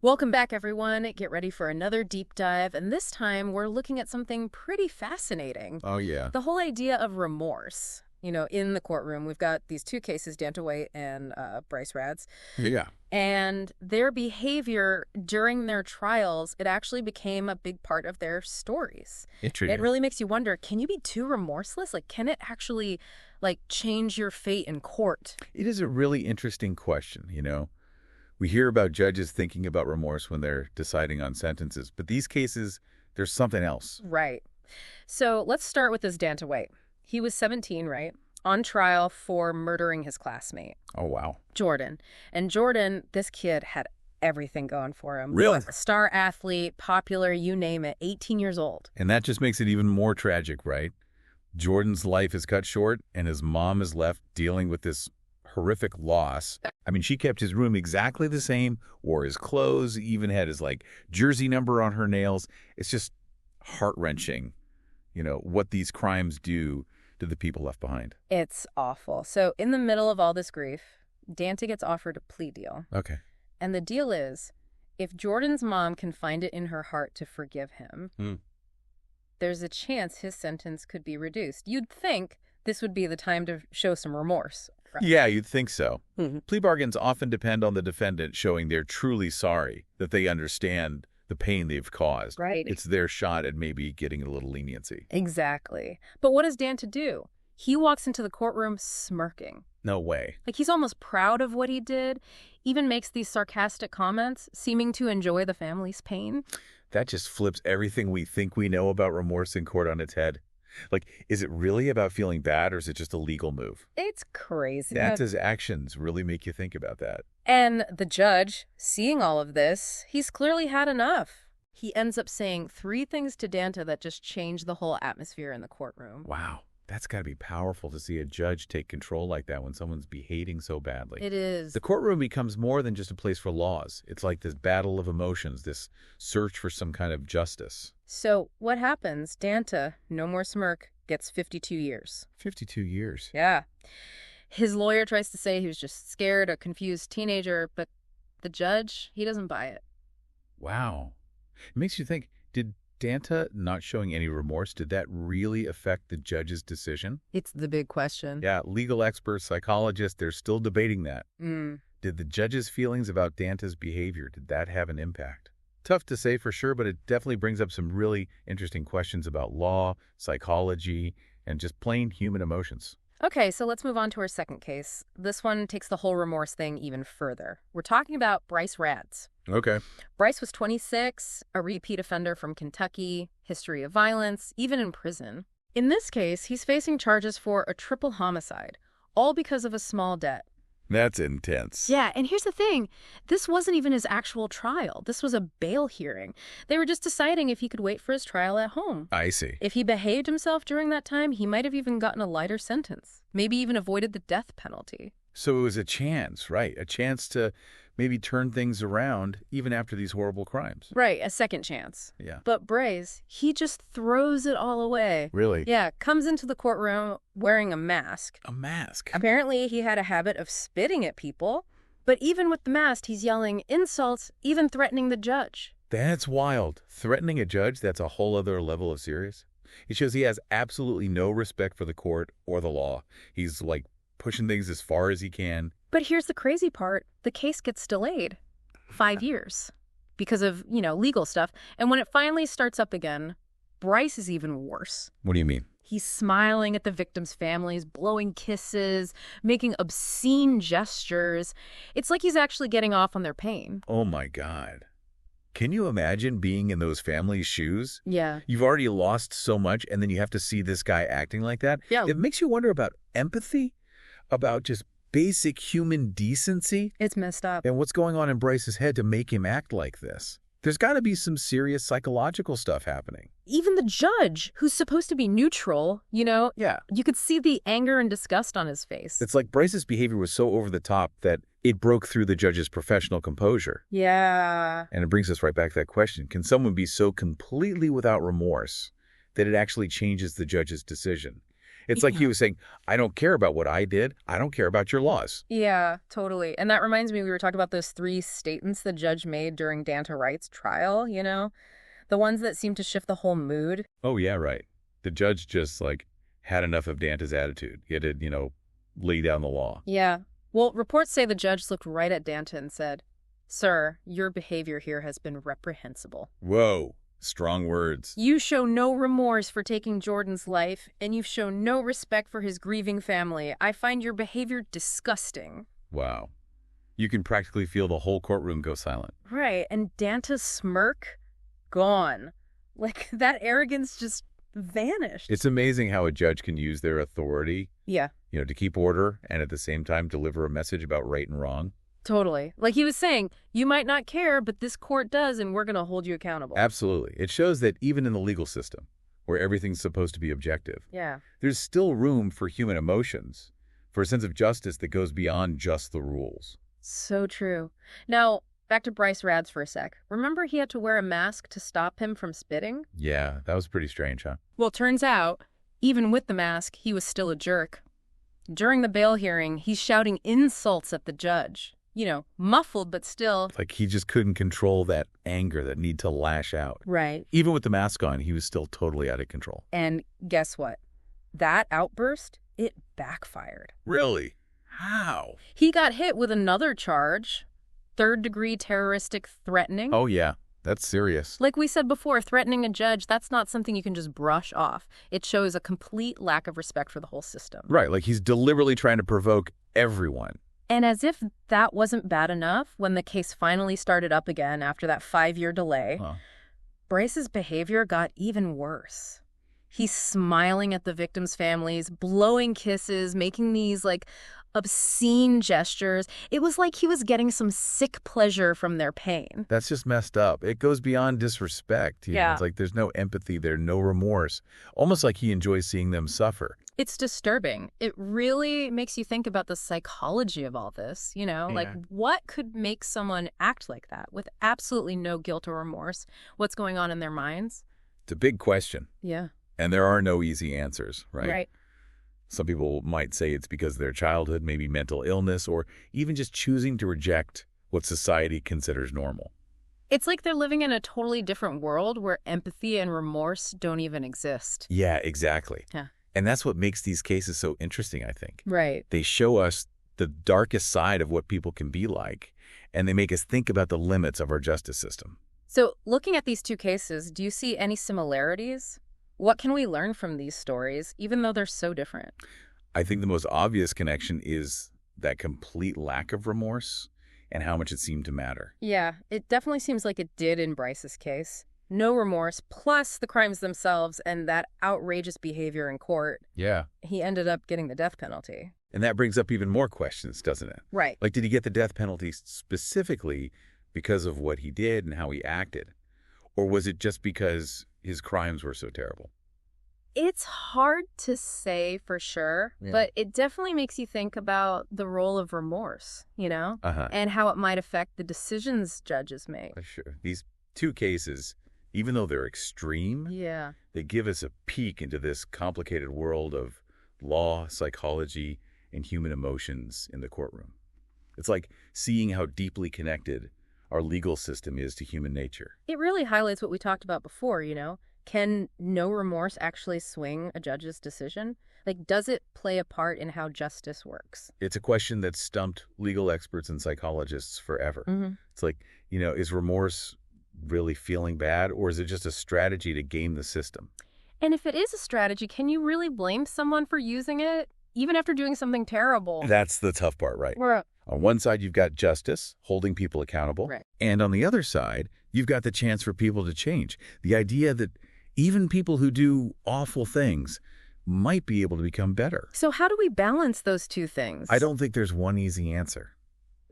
Welcome back, everyone. Get ready for another deep dive, and this time we're looking at something pretty fascinating. Oh, yeah. The whole idea of remorse. In the courtroom, we've got these two cases, Danta Wight and Bryce Rads. Yeah. And their behavior during their trials, it actually became a big part of their stories. Interesting. It really makes you wonder, can you be too remorseless? Can it actually, change your fate in court? It is a really interesting question, We hear about judges thinking about remorse when they're deciding on sentences, but these cases, there's something else. Right. So let's start with this Danta Wight. He was 17, right? On trial for murdering his classmate. Oh, wow. Jordan. And Jordan, this kid had everything going for him. Really? A star athlete, popular, you name it, 18 years old. And that just makes it even more tragic, right? Jordan's life is cut short, and his mom is left dealing with this horrific loss. I mean, she kept his room exactly the same, wore his clothes, even had his, jersey number on her nails. It's just heart-wrenching, what these crimes do to the people left behind. It's awful. So in the middle of all this grief, Danta gets offered a plea deal. Okay. And the deal is, if Jordan's mom can find it in her heart to forgive him, there's a chance his sentence could be reduced. You'd think this would be the time to show some remorse. Right? Yeah, you'd think so. Plea bargains often depend on the defendant showing they're truly sorry, that they understand the pain they've caused. Right. It's their shot at maybe getting a little leniency. Exactly. But what does Danta do? He walks into the courtroom smirking. No way. He's almost proud of what he did, even makes these sarcastic comments, seeming to enjoy the family's pain. That just flips everything we think we know about remorse in court on its head. Is it really about feeling bad, or is it just a legal move? It's crazy. Danta's actions really make you think about that. And the judge, seeing all of this, he's clearly had enough. He ends up saying 3 things to Danta that just change the whole atmosphere in the courtroom. Wow. That's got to be powerful to see a judge take control like that when someone's behaving so badly. It is. The courtroom becomes more than just a place for laws. It's like this battle of emotions, this search for some kind of justice. So what happens? Danta, no more smirk, gets 52 years. 52 years. Yeah. His lawyer tries to say he was just scared, a confused teenager, but the judge, he doesn't buy it. Wow. It makes you think, did Danta not showing any remorse, did that really affect the judge's decision? It's the big question. Yeah, legal experts, psychologists, they're still debating that. Did the judge's feelings about Danta's behavior, did that have an impact? Tough to say for sure, but it definitely brings up some really interesting questions about law, psychology, and just plain human emotions. Okay, so let's move on to our second case. This one takes the whole remorse thing even further. We're talking about Bryce Rads. Okay. Bryce was 26, a repeat offender from Kentucky, history of violence, even in prison. In this case, he's facing charges for a triple homicide, all because of a small debt. That's intense. Yeah, and here's the thing. This wasn't even his actual trial. This was a bail hearing. They were just deciding if he could wait for his trial at home. I see. If he behaved himself during that time, he might have even gotten a lighter sentence, maybe even avoided the death penalty. So it was a chance, right? A chance to maybe turn things around even after these horrible crimes. Right, a second chance. Yeah. But Bryce, he just throws it all away. Really? Yeah, comes into the courtroom wearing a mask. A mask? Apparently, he had a habit of spitting at people, but even with the mask, he's yelling insults, even threatening the judge. That's wild. Threatening a judge, that's a whole other level of serious. It shows he has absolutely no respect for the court or the law. He's pushing things as far as he can. But here's the crazy part. The case gets delayed 5 years because of, legal stuff. And when it finally starts up again, Bryce is even worse. What do you mean? He's smiling at the victims' families, blowing kisses, making obscene gestures. It's like he's actually getting off on their pain. Oh, my God. Can you imagine being in those families' shoes? Yeah. You've already lost so much, and then you have to see this guy acting like that? Yeah. It makes you wonder about empathy, about just basic human decency. It's messed up. And what's going on in Bryce's head to make him act like this? There's got to be some serious psychological stuff happening. Even the judge, who's supposed to be neutral, Yeah. you could see the anger and disgust on his face. It's like Bryce's behavior was so over the top that it broke through the judge's professional composure. Yeah. And it brings us right back to that question. Can someone be so completely without remorse that it actually changes the judge's decision? It's like he was saying, I don't care about what I did. I don't care about your laws. Yeah, totally. And that reminds me, we were talking about those 3 statements the judge made during Danta Wright's trial, the ones that seemed to shift the whole mood. Oh, yeah, right. The judge just, had enough of Danta's attitude. He had to, lay down the law. Yeah. Well, reports say the judge looked right at Danta and said, "Sir, your behavior here has been reprehensible." Whoa. Strong words. You show no remorse for taking Jordan's life, and you've shown no respect for his grieving family. I find your behavior disgusting. Wow. You can practically feel the whole courtroom go silent. Right, and Danta's smirk? Gone. That arrogance just vanished. It's amazing how a judge can use their authority, Yeah. to keep order and at the same time deliver a message about right and wrong. Totally. Like he was saying, you might not care, but this court does, and we're going to hold you accountable. Absolutely. It shows that even in the legal system, where everything's supposed to be objective, Yeah. there's still room for human emotions, for a sense of justice that goes beyond just the rules. So true. Now, back to Bryce Rads for a sec. Remember he had to wear a mask to stop him from spitting? Yeah, that was pretty strange, huh? Well, turns out, even with the mask, he was still a jerk. During the bail hearing, he's shouting insults at the judge. Muffled, but still. Like he just couldn't control that anger, that need to lash out. Right. Even with the mask on, he was still totally out of control. And guess what? That outburst, it backfired. Really? How? He got hit with another charge, 3rd-degree terroristic threatening. Oh, yeah. That's serious. Like we said before, threatening a judge, that's not something you can just brush off. It shows a complete lack of respect for the whole system. Right, like he's deliberately trying to provoke everyone. And as if that wasn't bad enough, when the case finally started up again after that 5-year delay, Bryce's behavior got even worse. He's smiling at the victims' families, blowing kisses, making these, obscene gestures. It was like he was getting some sick pleasure from their pain. That's just messed up. It goes beyond disrespect. Yeah. It's like there's no empathy there, no remorse. Almost like he enjoys seeing them suffer. It's disturbing. It really makes you think about the psychology of all this, what could make someone act like that with absolutely no guilt or remorse? What's going on in their minds? It's a big question. Yeah. And there are no easy answers, right? Right. Some people might say it's because of their childhood, maybe mental illness, or even just choosing to reject what society considers normal. It's like they're living in a totally different world where empathy and remorse don't even exist. Yeah, exactly. Yeah. And that's what makes these cases so interesting, I think. Right. They show us the darkest side of what people can be like, and they make us think about the limits of our justice system. So, looking at these 2 cases, do you see any similarities? What can we learn from these stories, even though they're so different? I think the most obvious connection is that complete lack of remorse and how much it seemed to matter. Yeah, it definitely seems like it did in Bryce's case. No remorse, plus the crimes themselves and that outrageous behavior in court. Yeah. He ended up getting the death penalty. And that brings up even more questions, doesn't it? Right. Like, did he get the death penalty specifically because of what he did and how he acted? Or was it just because his crimes were so terrible? It's hard to say for sure, but it definitely makes you think about the role of remorse, and how it might affect the decisions judges make. Sure. These 2 cases, even though they're extreme, they give us a peek into this complicated world of law, psychology, and human emotions in the courtroom. It's like seeing how deeply connected our legal system is to human nature. It really highlights what we talked about before, Can no remorse actually swing a judge's decision? Does it play a part in how justice works? It's a question that's stumped legal experts and psychologists forever. Mm-hmm. It's like, is remorse really feeling bad, or is it just a strategy to game the system? And if it is a strategy, can you really blame someone for using it, even after doing something terrible? That's the tough part, right? On one side, you've got justice, holding people accountable. Right. And on the other side, you've got the chance for people to change. The idea that even people who do awful things might be able to become better. So how do we balance those 2 things? I don't think there's one easy answer.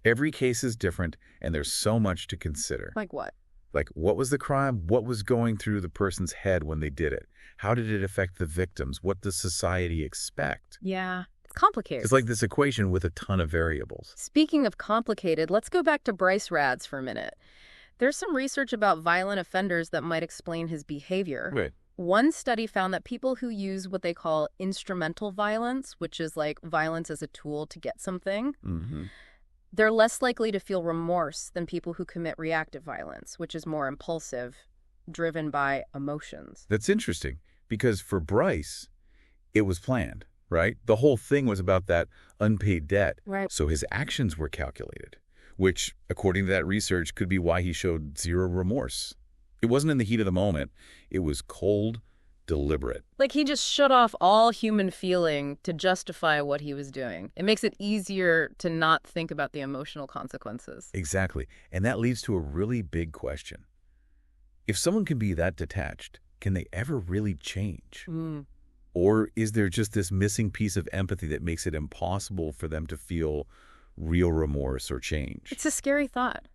Every case is different, and there's so much to consider. Like what? Like, what was the crime? What was going through the person's head when they did it? How did it affect the victims? What does society expect? Yeah, it's complicated. It's like this equation with a ton of variables. Speaking of complicated, let's go back to Bryce Rads for a minute. There's some research about violent offenders that might explain his behavior. Wait, One study found that people who use what they call instrumental violence, which is like violence as a tool to get something, Mm-hmm. they're less likely to feel remorse than people who commit reactive violence, which is more impulsive, driven by emotions. That's interesting because for Bryce, it was planned, right? The whole thing was about that unpaid debt. Right. So his actions were calculated, which, according to that research, could be why he showed zero remorse. It wasn't in the heat of the moment. It was cold, deliberate. Like he just shut off all human feeling to justify what he was doing. It makes it easier to not think about the emotional consequences. Exactly. And that leads to a really big question. If someone can be that detached, can they ever really change? Or is there just this missing piece of empathy that makes it impossible for them to feel real remorse or change? It's a scary thought.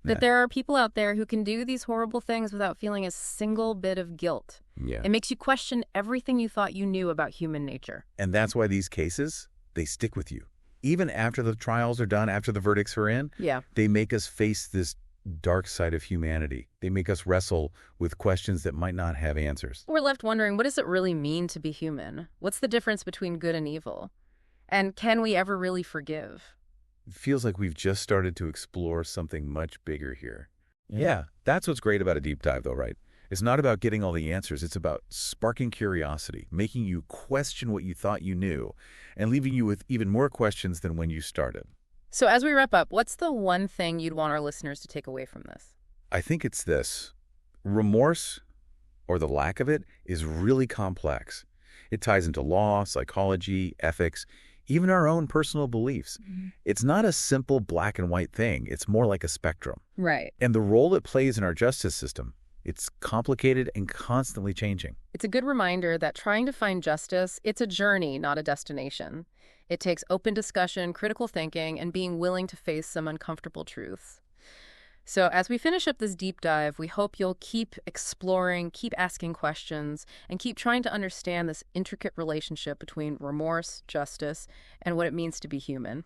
Yeah. That there are people out there who can do these horrible things without feeling a single bit of guilt. Yeah. It makes you question everything you thought you knew about human nature. And that's why these cases, they stick with you. Even after the trials are done, after the verdicts are in, Yeah. they make us face this dark side of humanity. They make us wrestle with questions that might not have answers. We're left wondering, what does it really mean to be human? What's the difference between good and evil? And can we ever really forgive? It feels like we've just started to explore something much bigger here. Yeah, that's what's great about a deep dive, though, right? It's not about getting all the answers. It's about sparking curiosity, making you question what you thought you knew, and leaving you with even more questions than when you started. So as we wrap up, what's the one thing you'd want our listeners to take away from this? I think it's this. Remorse, or the lack of it, is really complex. It ties into law, psychology, ethics, even our own personal beliefs. It's not a simple black and white thing. It's more like a spectrum. Right. And the role it plays in our justice system, it's complicated and constantly changing. It's a good reminder that trying to find justice, it's a journey, not a destination. It takes open discussion, critical thinking, and being willing to face some uncomfortable truths. So as we finish up this deep dive, we hope you'll keep exploring, keep asking questions, and keep trying to understand this intricate relationship between remorse, justice, and what it means to be human.